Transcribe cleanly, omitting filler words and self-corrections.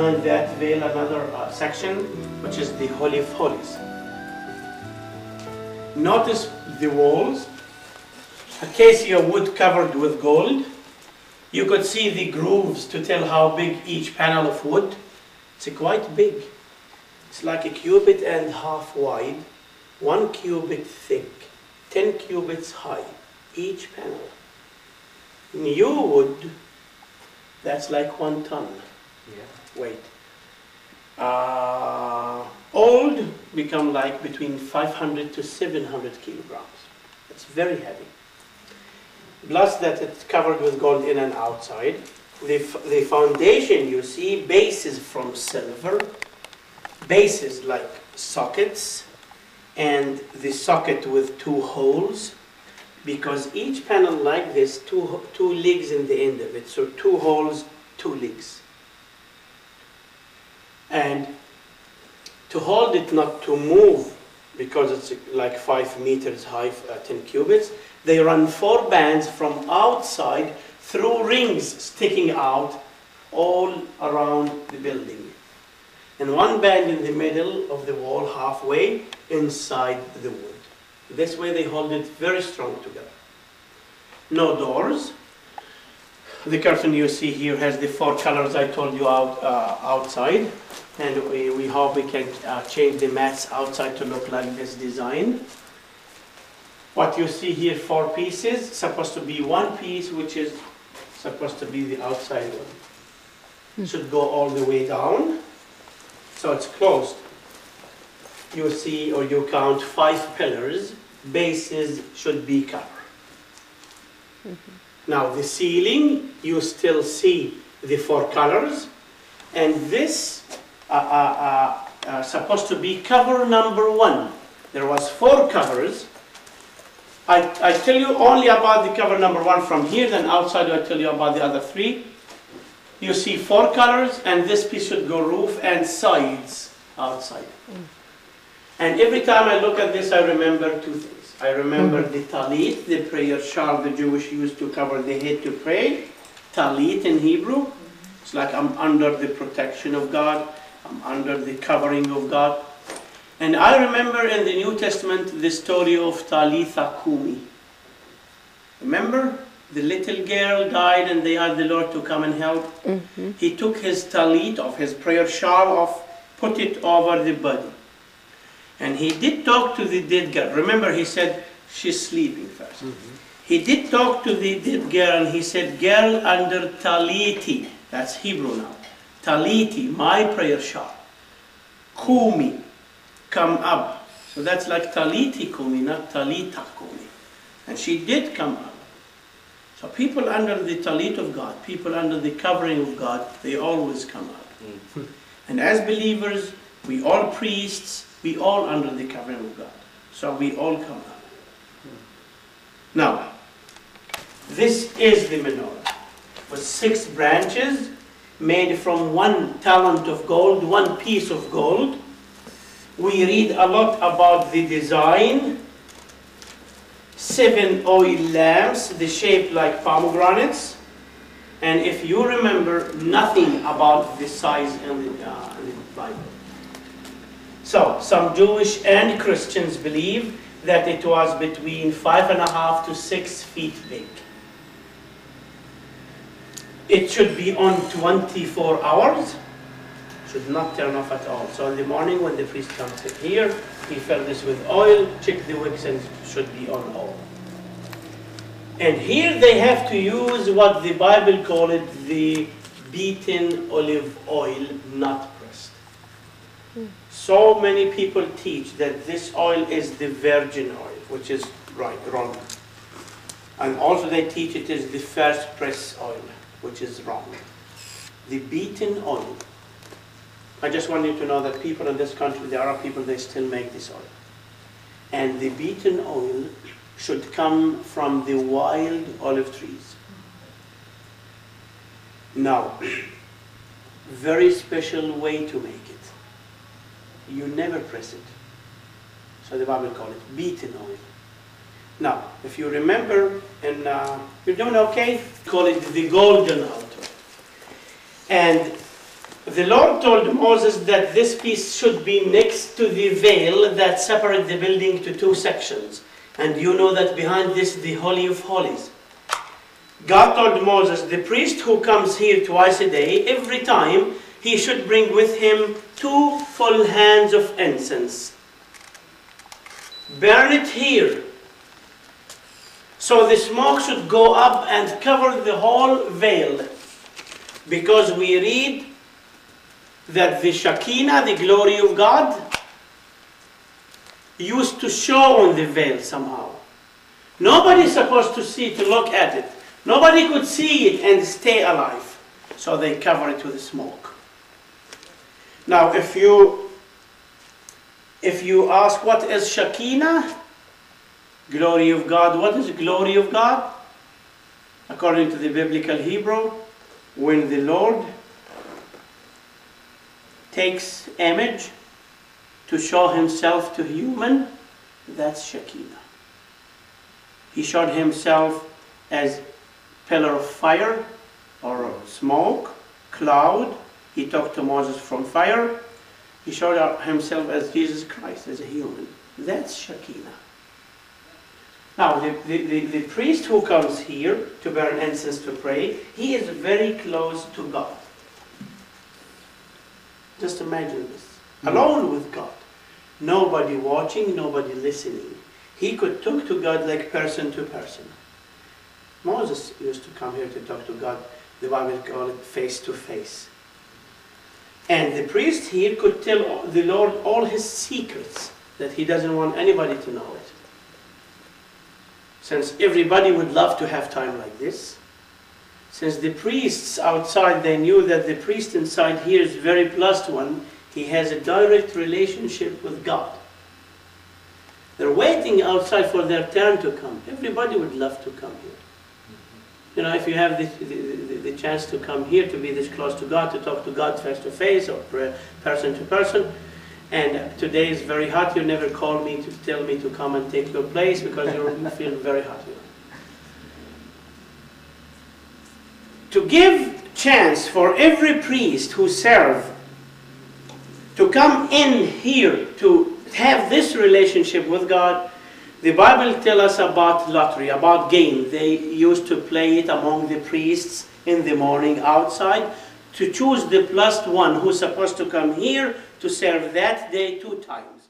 behind that veil another section, which is the Holy of Holies. Notice the walls, acacia wood covered with gold. You could see the grooves to tell how big each panel of wood. It's quite big. It's like a cubit and half wide, 1 cubit thick, 10 cubits high, each panel. New wood, that's like 1 ton weight. Old become like between 500 to 700 kilograms. It's very heavy. Plus that it's covered with gold in and outside. The foundation, you see, bases from silver, bases like sockets, and the socket with 2 holes, because each panel like this, two legs in the end of it, so 2 holes, 2 legs. And to hold it not to move, because it's like 5 meters high, 10 cubits, they run 4 bands from outside through rings sticking out all around the building. And 1 band in the middle of the wall, halfway inside the wood. This way they hold it very strong together. No doors. The curtain you see here has the 4 colors I told you outside. And we hope we can change the mats outside to look like this design. What you see here, 4 pieces, supposed to be 1 piece, which is supposed to be the outside one. It should go all the way down, so it's closed. You see, or you count 5 pillars, bases should be covered. Now the ceiling, you still see the 4 colors, and this supposed to be cover number 1. There was 4 covers. I tell you only about the cover number 1 from here, then outside I tell you about the other 3. You see 4 colors, and this piece should go roof and sides outside. And every time I look at this, I remember 2 things. I remember the talit, the prayer shawl the Jewish used to cover the head to pray. Talit in Hebrew. It's like I'm under the protection of God. I'm under the covering of God. And I remember in the New Testament the story of Talitha Kumi. Remember? The little girl died and they asked the Lord to come and help. He took his talit off, his prayer shawl off, put it over the body. And he did talk to the dead girl. Remember, he said, she's sleeping first. He did talk to the dead girl and he said, girl under taliti. That's Hebrew now. Taliti, my prayer shawl. Kumi, come up. So that's like taliti kumi, not talita kumi. And she did come up. So people under the talit of God, people under the covering of God, they always come up. And as believers, we all priests, we all under the covering of God. So we all come up. Now, this is the menorah with 6 branches made from 1 talent of gold, 1 piece of gold. We read a lot about the design. 7 oil lamps, the shape like pomegranates. And if you remember, nothing about the size in the Bible. So, some Jewish and Christians believe that it was between 5.5 to 6 feet big. It should be on 24 hours. Should not turn off at all. So in the morning when the priest comes in here, he fill this with oil, check the wicks, and it should be on all. And here they have to use what the Bible call it the beaten olive oil, not pressed. So many people teach that this oil is the virgin oil, which is wrong. And also they teach it is the first press oil, which is wrong. The beaten oil. I just want you to know that people in this country, the Arab people, they still make this oil. And the beaten oil should come from the wild olive trees. Now, very special way to make it. You never press it. So the Bible calls it beaten oil. Now, if you remember, and you're doing okay, call it the golden altar. And The Lord told Moses that this piece should be next to the veil that separates the building to two sections. And you know that behind this, the Holy of Holies. God told Moses, the priest who comes here twice a day, every time, he should bring with him 2 full hands of incense. Burn it here. So the smoke should go up and cover the whole veil. Because we read that the Shekinah, the glory of God, used to show on the veil somehow. Nobody is supposed to see, to look at it. Nobody could see it and stay alive. So they cover it with smoke. Now, if you ask what is Shekinah, glory of God, what is glory of God? According to the biblical Hebrew, when the Lord takes image to show himself to human, that's Shekinah. He showed himself as pillar of fire or smoke, cloud. He talked to Moses from fire. He showed himself as Jesus Christ, as a human. That's Shekinah. Now, the priest who comes here to burn incense to pray, he is very close to God. Just imagine this. Alone with God. Nobody watching, nobody listening. He could talk to God like person to person. Moses used to come here to talk to God. The Bible calls it face to face. And the priest here could tell the Lord all his secrets that he doesn't want anybody to know it. Since everybody would love to have time like this. Since the priests outside, they knew that the priest inside here is very plus one. He has a direct relationship with God. They're waiting outside for their turn to come. Everybody would love to come here. You know, if you have the chance to come here, to be this close to God, to talk to God face to face or person to person, and today is very hot, you never call me to tell me to come and take your place because you feel very hot here. To give chance for every priest who serve to come in here to have this relationship with God, the Bible tells us about lottery, about game. They used to play it among the priests in the morning outside to choose the plus one who's supposed to come here to serve that day 2 times.